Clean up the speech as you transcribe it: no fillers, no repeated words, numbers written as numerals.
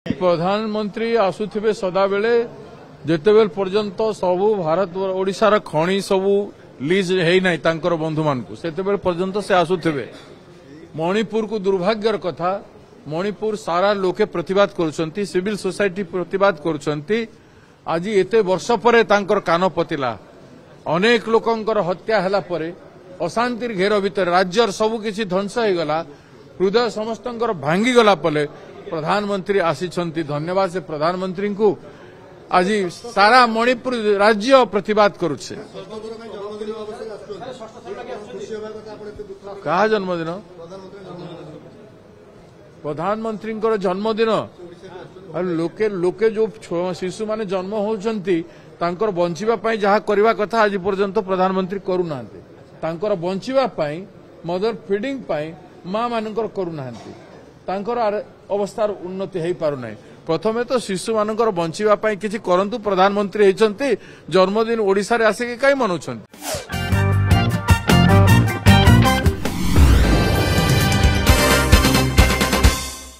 प्रधानमंत्री आसुथिबे सदा बेले जेतेबेल पर्यंत सबु भारत ओडिशार खणी सबु लीज हेई नाही तांकर बंधु मानकु सेतेबेल पर्यंत से आसुथिबे। मणिपुर को दुर्भाग्यर कथा मणिपुर सारा लोके प्रतिवाद करुछंती, सिविल सोसाइटी प्रतिवाद करुछंती। आज एते वर्ष परे तांकर कान पतिला, अनेक लोकंकर हत्या हला परे अशांतिर घेर भितर राज्यर सबु किछि ध्वंस हो गला, हृदय समस्तंकर भांगी गला पले प्रधानमंत्री आसीछंती। धन्यवाद से प्रधानमंत्री को। आज सारा मणिपुर राज्य प्रतिवाद करुछे। कहा जन्मदिन? प्रधानमंत्री जन्मदिन। लोके लोके जो शिशु माने जन्म होउछंती तांकर बंचिबा पई जहा करबा कथा आज पर्यंत प्रधानमंत्री करूनांती। तांकर बंचिबा पई मदर फीडिंग पई मां मानकर करूनांती। तांकर अवस्थार उन्नति हेई पारु नै। प्रथमे तो शिशु मानकर बंचिबा पई किछि करंतु। प्रधानमंत्री हेचंती, जन्मदिन ओडिसा रे आसे के काई मनाउछंती।